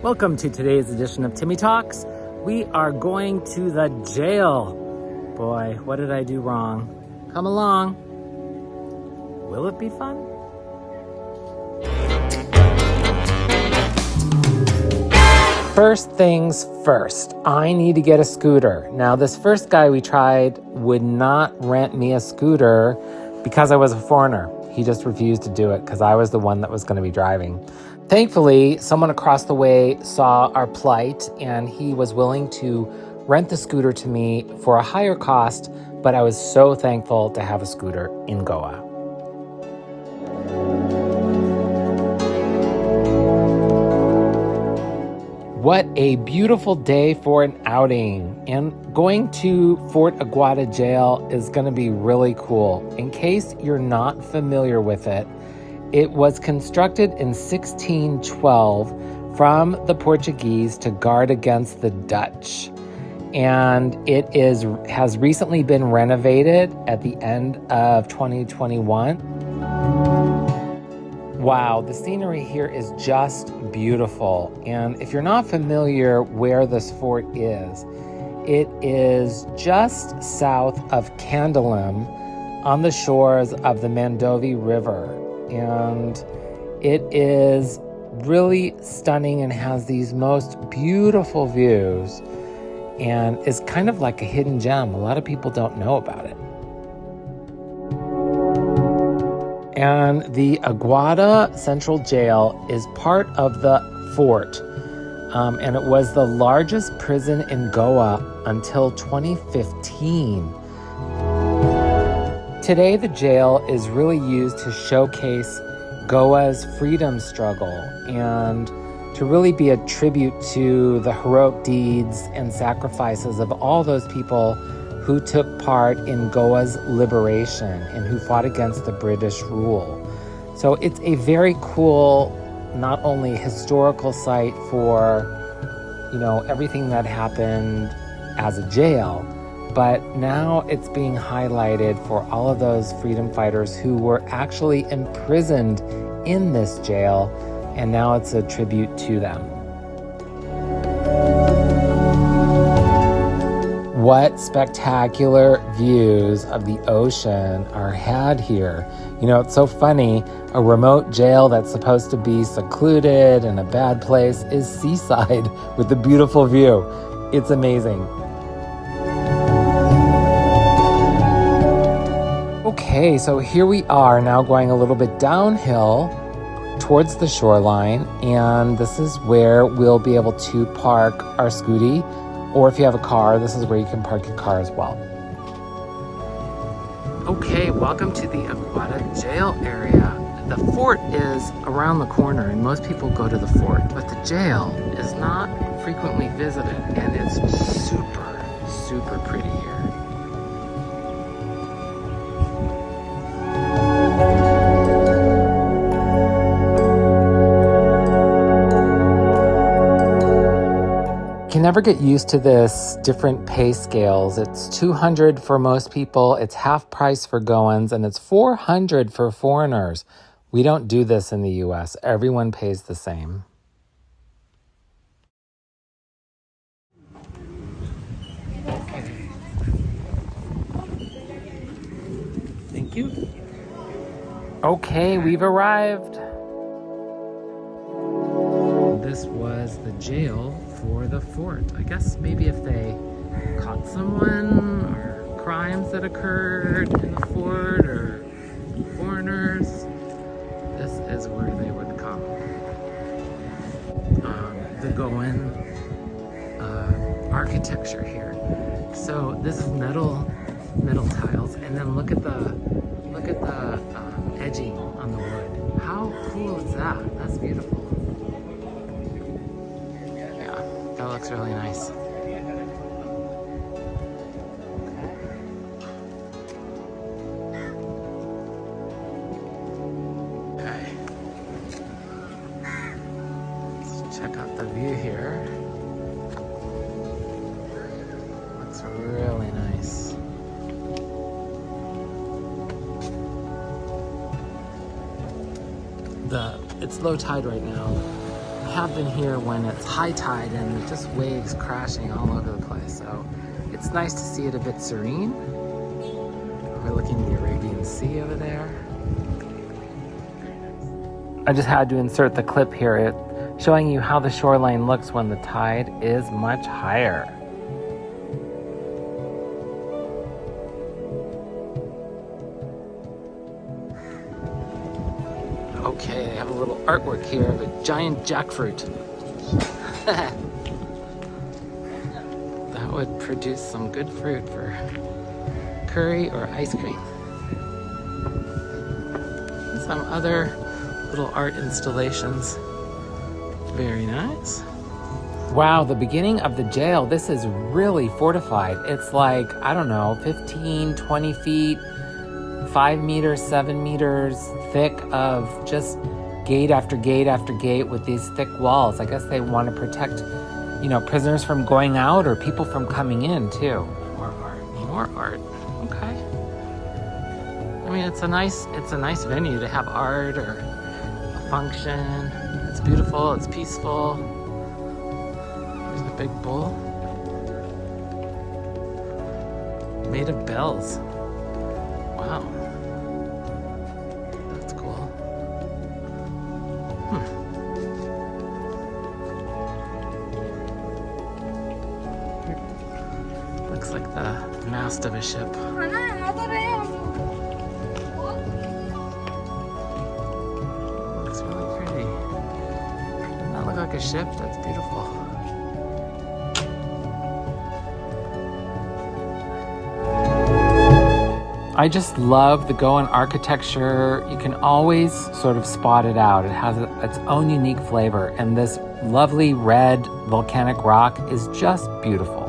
Welcome to today's edition of Timmy Talks. We are going to the jail. Boy, what did I do wrong? Come along. Will it be fun? First things first, I need to get a scooter. Now, this first guy we tried would not rent me a scooter because I was a foreigner. He just refused to do it because I was the one that was going to be driving. Thankfully, someone across the way saw our plight and he was willing to rent the scooter to me for a higher cost, but I was so thankful to have a scooter in Goa. What a beautiful day for an outing. And going to Fort Aguada Jail is going to be really cool. In case you're not familiar with it, it was constructed in 1612 from the Portuguese to guard against the Dutch. And it has recently been renovated at the end of 2021. Wow, the scenery here is just beautiful. And if you're not familiar where this fort is, it is just south of Candolim on the shores of the Mandovi River. And it is really stunning and has these most beautiful views and is kind of like a hidden gem. A lot of people don't know about it. And the Aguada Central Jail is part of the fort. And it was the largest prison in Goa until 2015. Today, the jail is really used to showcase Goa's freedom struggle and to really be a tribute to the heroic deeds and sacrifices of all those people who took part in Goa's liberation and who fought against the British rule. So it's a very cool, not only historical site for, everything that happened as a jail, but now it's being highlighted for all of those freedom fighters who were actually imprisoned in this jail, and now it's a tribute to them. What spectacular views of the ocean are had here. It's so funny. A remote jail that's supposed to be secluded and a bad place is seaside with a beautiful view. It's amazing. Okay, so here we are now going a little bit downhill towards the shoreline, and this is where we'll be able to park our scooty, or if you have a car, this is where you can park your car as well. Okay, welcome to the Aguada Jail area. The fort is around the corner, and most people go to the fort, but the jail is not frequently visited, and it's super, super pretty here. Can never get used to this different pay scales. It's $200 for most people, it's half price for Goans, and it's $400 for foreigners. We don't do this in the US. Everyone pays the same. Okay. Thank you. Okay, we've arrived. This was the jail for the fort. I guess maybe if they caught someone or crimes that occurred in the fort or foreigners, this is where they would come. The Goan architecture here. So this is metal tiles, and then look at the edging on the wood. How cool is that? That's beautiful. That looks really nice. Okay. Let's check out the view here. Looks really nice. It's low tide right now. have been here when it's high tide and just waves crashing all over the place. So it's nice to see it a bit serene. Overlooking the Arabian Sea over there. I just had to insert the clip here, showing you how the shoreline looks when the tide is much higher. Okay, I have a little artwork here of a giant jackfruit. That would produce some good fruit for curry or ice cream. And some other little art installations. Very nice. Wow, the beginning of the jail, this is really fortified. It's like, I don't know, 15, 20 feet, 5 meters, 7 meters thick of just gate after gate after gate with these thick walls. I guess they want to protect, prisoners from going out or people from coming in too. More art, more art. Okay. I mean, it's a nice venue to have art or a function. It's beautiful, it's peaceful. There's a big bowl made of bells. Wow. That's cool. Looks like the mast of a ship. Looks really pretty. Doesn't that look like a ship? That's beautiful. I just love the Goan architecture. You can always sort of spot it out. It has its own unique flavor, and this lovely red volcanic rock is just beautiful.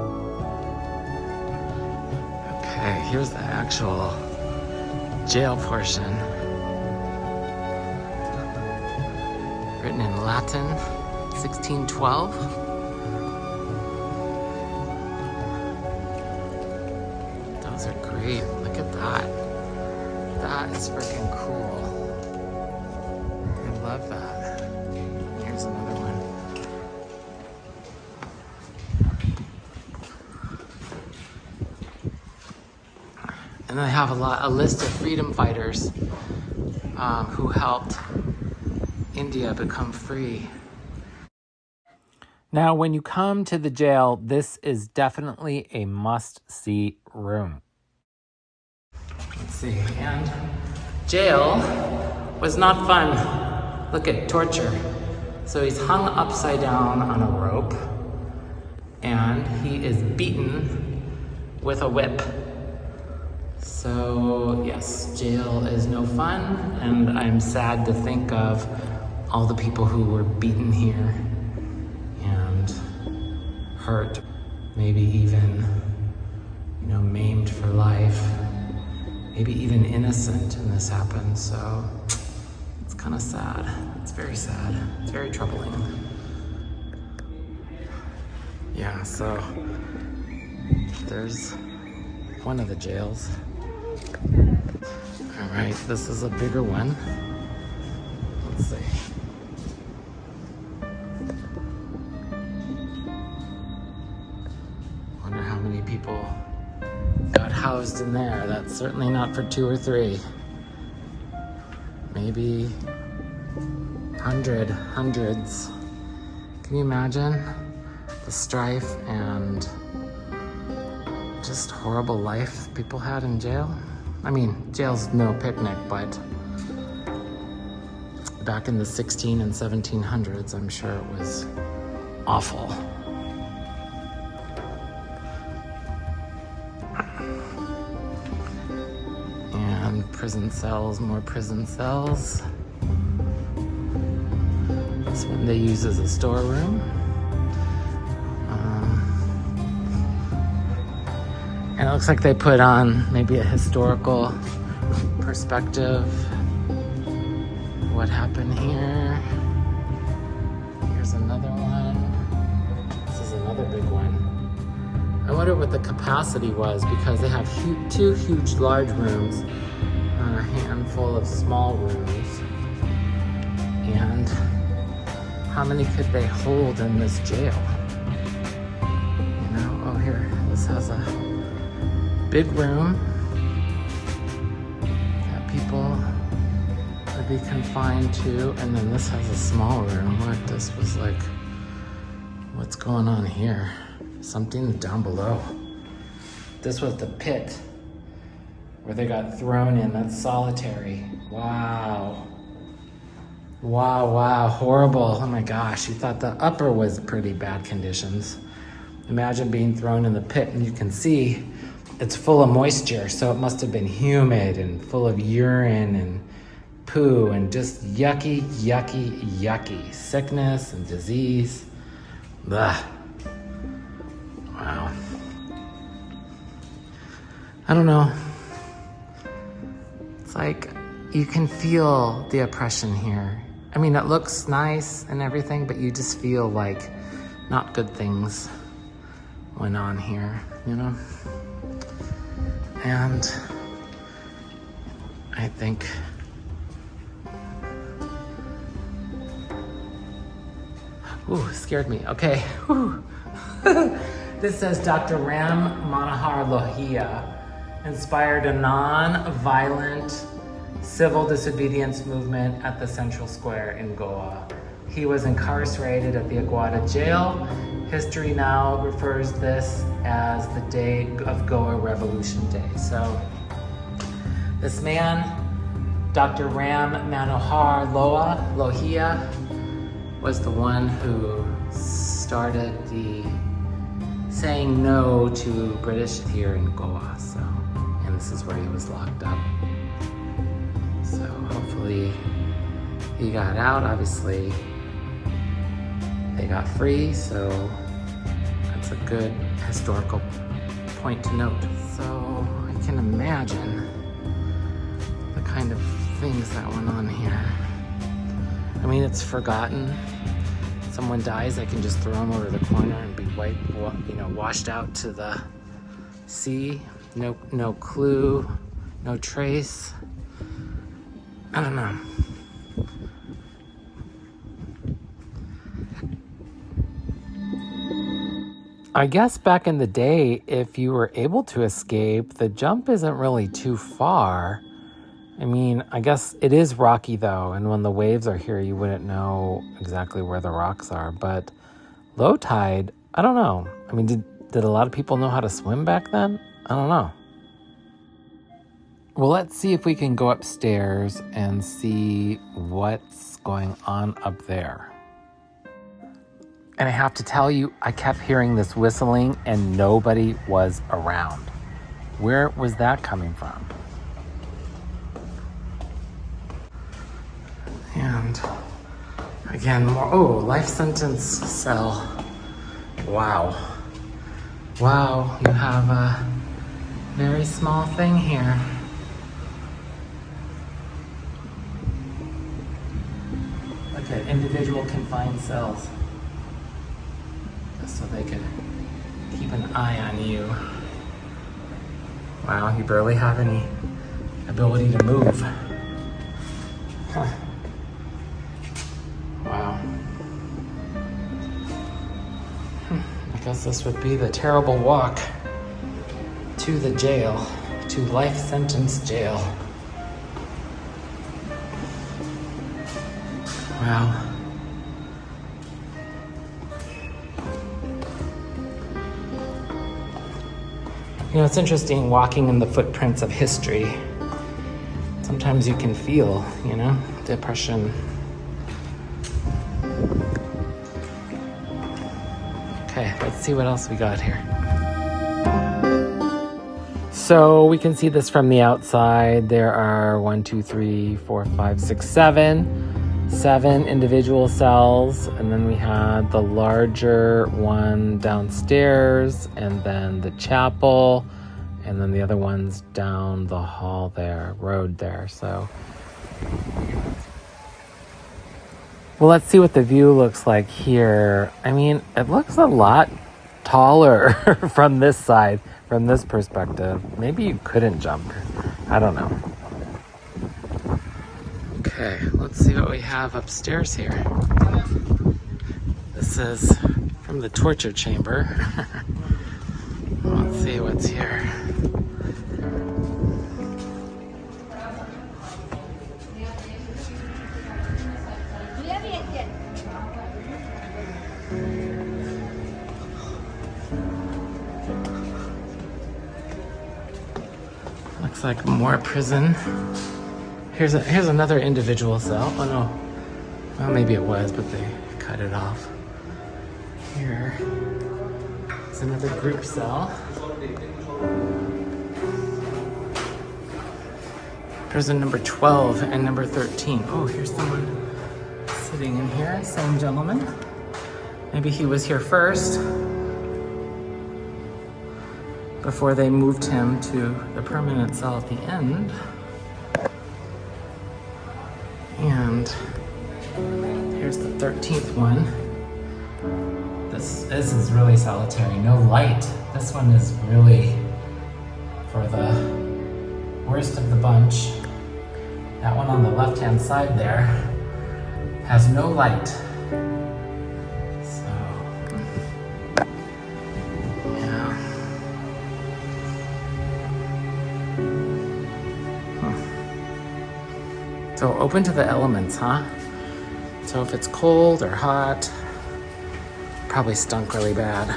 Okay, here's the actual jail portion. Written in Latin, 1612. Those are great. Look at that. That is freaking cool. I love that. Here's another one. And they have a list of freedom fighters who helped India become free. Now, when you come to the jail, this is definitely a must-see room. Let's see, and jail was not fun. Look at torture. So he's hung upside down on a rope, and he is beaten with a whip. So yes, jail is no fun, and I'm sad to think of all the people who were beaten here and hurt, maybe even, maimed for life. Maybe even innocent, and this happened, so it's kind of sad. It's very sad. It's very troubling. Yeah, so there's one of the jails. All right, this is a bigger one. Let's see. Wonder how many people got housed in there. That's certainly not for 2 or 3. Maybe hundreds. Can you imagine the strife and just horrible life people had in jail? I mean, jail's no picnic, but back in the 16 and 1700s, I'm sure it was awful. Prison cells, more prison cells. This one they use as a storeroom. And it looks like they put on maybe a historical perspective. What happened here? Here's another one. This is another big one. I wonder what the capacity was, because they have 2 huge large rooms, a handful of small rooms, and how many could they hold in this jail? You know, oh here, this has a big room that people would be confined to, and then this has a small room. What, this was like, what's going on here? Something down below. This was the pit where they got thrown in. That's solitary. Wow. Wow, wow, horrible. Oh my gosh, you thought the upper was pretty bad conditions. Imagine being thrown in the pit, and you can see it's full of moisture, so it must have been humid and full of urine and poo and just yucky, yucky, yucky. Sickness and disease. Ugh. Wow. I don't know. It's like you can feel the oppression here. I mean, it looks nice and everything, but you just feel like not good things went on here, you know? And I think ooh, scared me. Okay. This says Dr. Ram Manohar Lohia inspired a non-violent civil disobedience movement at the Central Square in Goa. He was incarcerated at the Aguada jail. History now refers this as the day of Goa Revolution Day. So this man, Dr. Ram Manohar Lohia, was the one who started the saying no to British here in Goa. So, and this is where he was locked up. So hopefully he got out. Obviously they got free, so that's a good historical point to note. So I can imagine the kind of things that went on here. I mean, it's forgotten. Someone dies, I can just throw them over the corner and be washed out to the sea. No clue, no trace. I don't know. I guess back in the day, if you were able to escape, the jump isn't really too far. I mean, I guess it is rocky though, and when the waves are here, you wouldn't know exactly where the rocks are. But low tide, I don't know. I mean, did a lot of people know how to swim back then? I don't know. Well, let's see if we can go upstairs and see what's going on up there. And I have to tell you, I kept hearing this whistling and nobody was around. Where was that coming from? And again, more, life sentence cell. Wow. Wow, you have a very small thing here. Look at individual confined cells. Just so they could keep an eye on you. Wow, you barely have any ability to move. Huh. Wow. I guess this would be the terrible walk to the jail, to life sentence jail. Wow. You know, it's interesting walking in the footprints of history. Sometimes you can feel, depression. Okay, let's see what else we got here. So we can see this from the outside. There are 7 individual cells, and then we had the larger one downstairs, and then the chapel, and then the other one's down the hall there, road there. So, well, let's see what the view looks like here. I mean, it looks a lot taller from this side, from this perspective. Maybe you couldn't jump. I don't know. Okay, let's see what we have upstairs here. This is from the torture chamber. Let's see what's here. Looks like more prison. Here's another individual cell. Oh no. Well, maybe it was, but they cut it off. Here is another group cell. Prison number 12 and number 13. Oh, here's someone sitting in here. Same gentleman. Maybe he was here first before they moved him to the permanent cell at the end. And here's the 13th one. This is really solitary, no light. This one is really for the worst of the bunch. That one on the left-hand side there has no light. So, yeah. So open to the elements, huh? So if it's cold or hot, probably stunk really bad.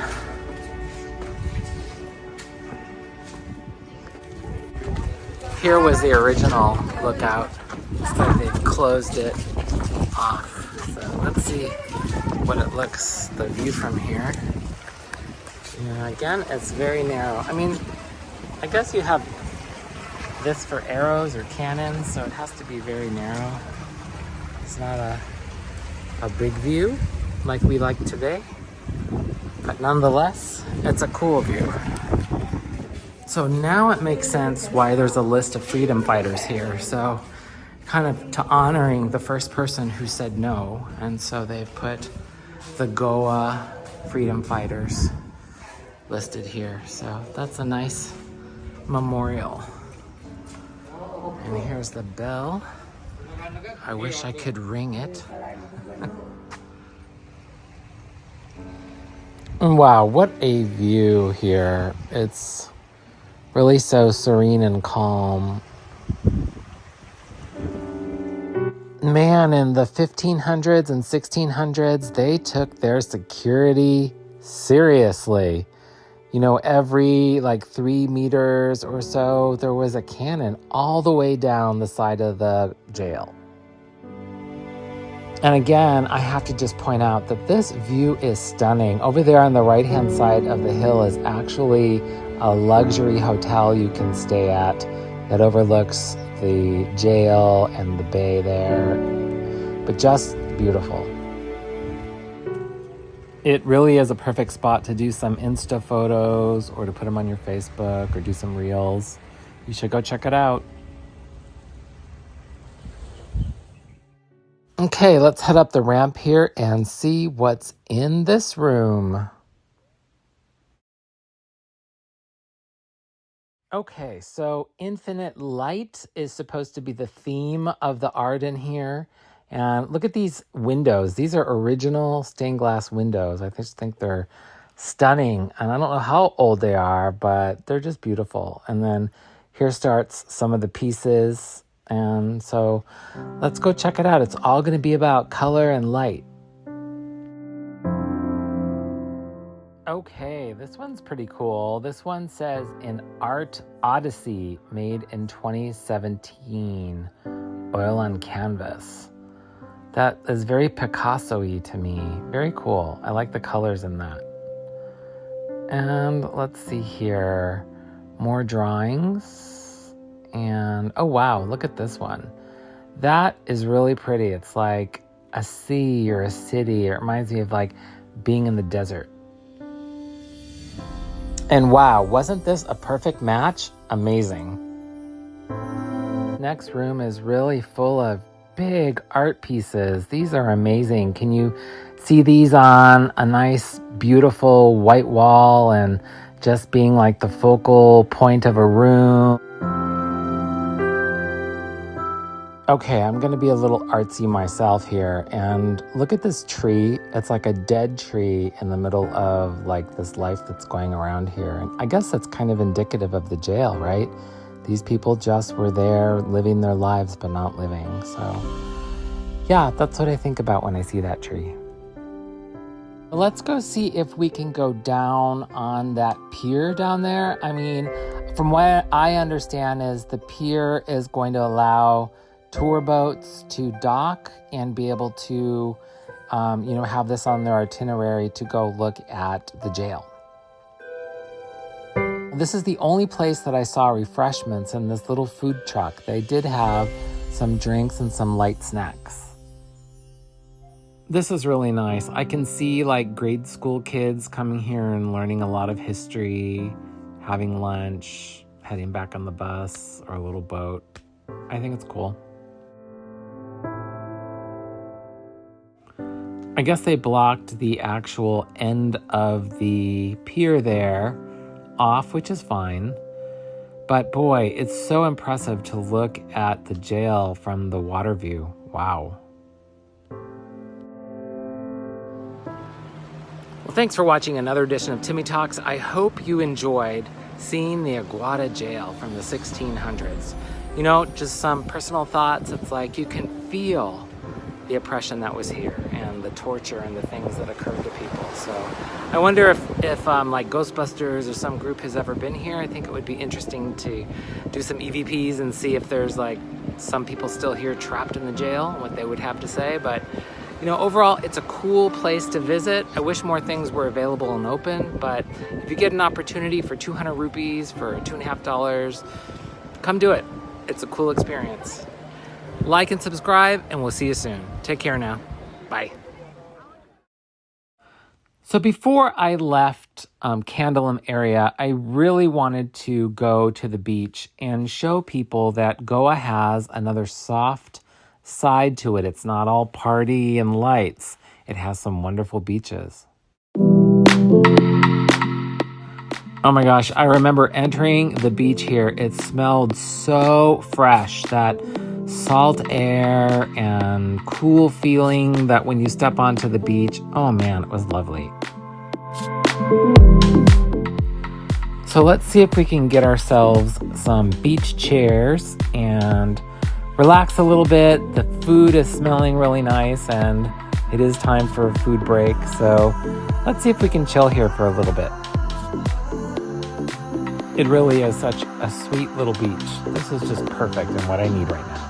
Here was the original lookout. Looks like they've closed it off. So let's see what it looks, the view from here. Yeah, again, it's very narrow. I mean, I guess you have this for arrows or cannons, so it has to be very narrow. It's not a big view like we like today, but nonetheless, it's a cool view. So now it makes sense why there's a list of freedom fighters here. So kind of to honoring the first person who said no. And so they've put the Goa freedom fighters listed here. So that's a nice memorial. And here's the bell. I wish I could ring it. Wow, what a view here. It's really so serene and calm. Man, in the 1500s and 1600s, they took their security seriously. You know, every like 3 meters or so, there was a cannon all the way down the side of the jail. And again, I have to just point out that this view is stunning. Over there on the right-hand side of the hill is actually a luxury hotel you can stay at that overlooks the jail and the bay there. But just beautiful. It really is a perfect spot to do some Insta photos or to put them on your Facebook or do some reels. You should go check it out. Okay, let's head up the ramp here and see what's in this room. Okay, so infinite light is supposed to be the theme of the art in here. And look at these windows. These are original stained glass windows. I just think they're stunning. And I don't know how old they are, but they're just beautiful. And then here starts some of the pieces. And so let's go check it out. It's all going to be about color and light. Okay, this one's pretty cool. This one says an art odyssey made in 2017, oil on canvas. That is very Picasso-y to me. Very cool. I like the colors in that. And let's see here. More drawings. And oh wow, look at this one. That is really pretty. It's like a sea or a city. It reminds me of like being in the desert. And wow, wasn't this a perfect match? Amazing. Next room is really full of big art pieces. These are amazing. Can you see these on a nice, beautiful white wall and just being like the focal point of a room? Okay, I'm gonna be a little artsy myself here, and look at this tree. It's like a dead tree in the middle of like this life that's going around here. And I guess that's kind of indicative of the jail, right? These people just were there living their lives, but not living. So yeah, that's what I think about when I see that tree. Let's go see if we can go down on that pier down there. I mean, from what I understand is the pier is going to allow tour boats to dock and be able to, have this on their itinerary to go look at the jail. This is the only place that I saw refreshments in this little food truck. They did have some drinks and some light snacks. This is really nice. I can see like grade school kids coming here and learning a lot of history, having lunch, heading back on the bus or a little boat. I think it's cool. I guess they blocked the actual end of the pier there off, which is fine. But boy, it's so impressive to look at the jail from the water view. Wow. Well, thanks for watching another edition of Timmy Talks. I hope you enjoyed seeing the Aguada jail from the 1600s. You know, just some personal thoughts. It's like you can feel the oppression that was here and the torture and the things that occurred to people. So I wonder if like Ghostbusters or some group has ever been here. I think it would be interesting to do some EVPs and see if there's like some people still here trapped in the jail, what they would have to say. But overall, it's a cool place to visit. I wish more things were available and open, but if you get an opportunity for 200 rupees for $2.50, come do it. It's a cool experience. Like and subscribe, and we'll see you soon. Take care now. Bye. So before I left Candolim area, I really wanted to go to the beach and show people that Goa has another soft side to it. It's not all party and lights. It has some wonderful beaches. Oh my gosh, I remember entering the beach here. It smelled so fresh, that salt air and cool feeling that when you step onto the beach, oh man, it was lovely. So let's see if we can get ourselves some beach chairs and relax a little bit. The food is smelling really nice and it is time for a food break. So let's see if we can chill here for a little bit. It really is such a sweet little beach. This is just perfect and what I need right now.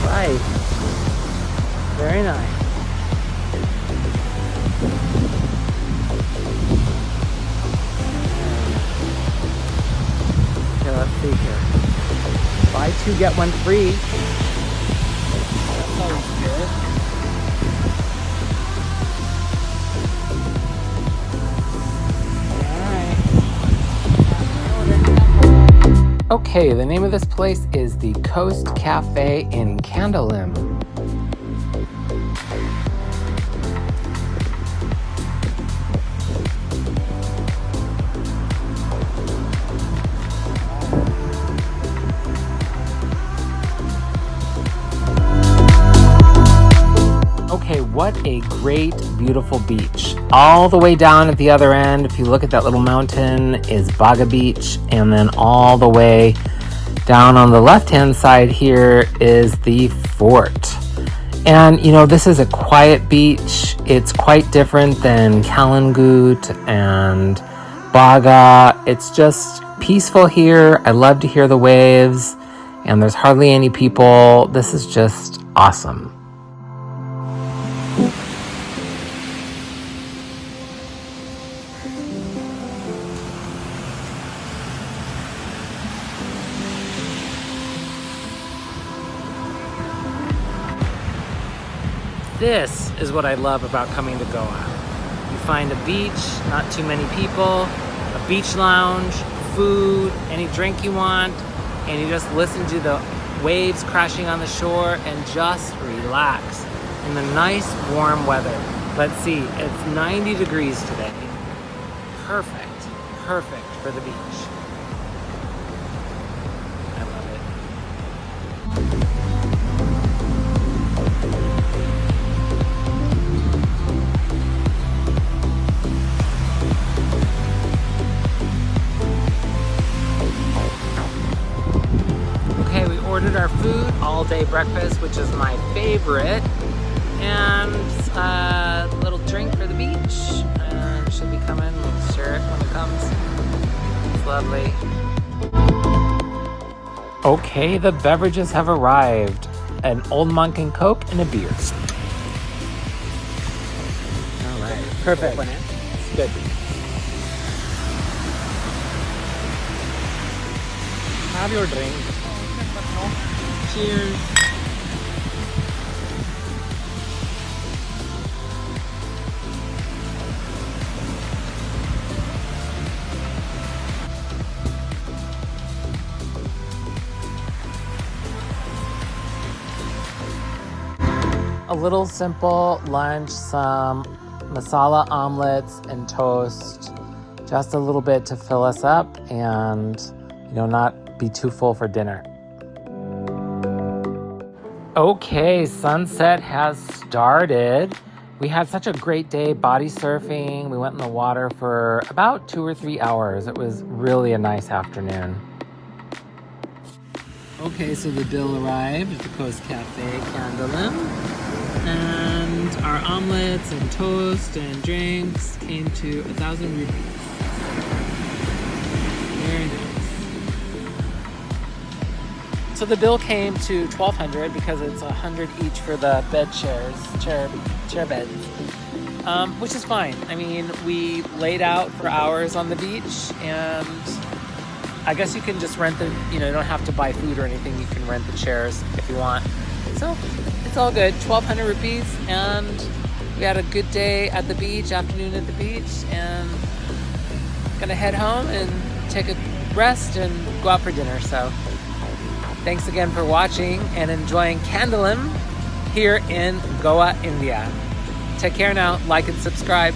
All right. Very nice. Okay, let's see here. Buy two, get one free. That's always good. Okay, the name of this place is the Coast Cafe in Candolim. Okay, what a great, beautiful beach. All the way down at the other end, if you look at that little mountain, is Baga Beach. And then all the way down on the left-hand side here is the fort. And, this is a quiet beach. It's quite different than Kalangut and Baga. It's just peaceful here. I love to hear the waves. And there's hardly any people. This is just awesome. This is what I love about coming to Goa. You find a beach, not too many people, a beach lounge, food, any drink you want, and you just listen to the waves crashing on the shore and just relax in the nice warm weather. Let's see, it's 90 degrees today. Perfect for the beach. I love it. all-day breakfast, which is my favorite, and a little drink for the beach. And should be coming. We'll share it when it comes. It's lovely. Okay, the beverages have arrived. An Old Monk and Coke and a beer. All right, perfect. Good. Have your drink. Cheers. A little simple lunch, some masala omelets and toast, just a little bit to fill us up and, not be too full for dinner. Okay, sunset has started. We had such a great day body surfing. We went in the water for about 2 or 3 hours. It was really a nice afternoon. Okay, so the bill arrived at the Coast Cafe Candolim, and our omelets and toast and drinks came to 1,000 rupees. Very nice. So the bill came to 1,200 because it's 100 each for the bed chairs, chair beds, which is fine. I mean, we laid out for hours on the beach, and I guess you can just rent you don't have to buy food or anything. You can rent the chairs if you want. So it's all good. 1,200 rupees, and we had a good day at the beach, afternoon at the beach, and gonna head home and take a rest and go out for dinner. So thanks again for watching and enjoying Candolim here in Goa, India. Take care now. Like and subscribe.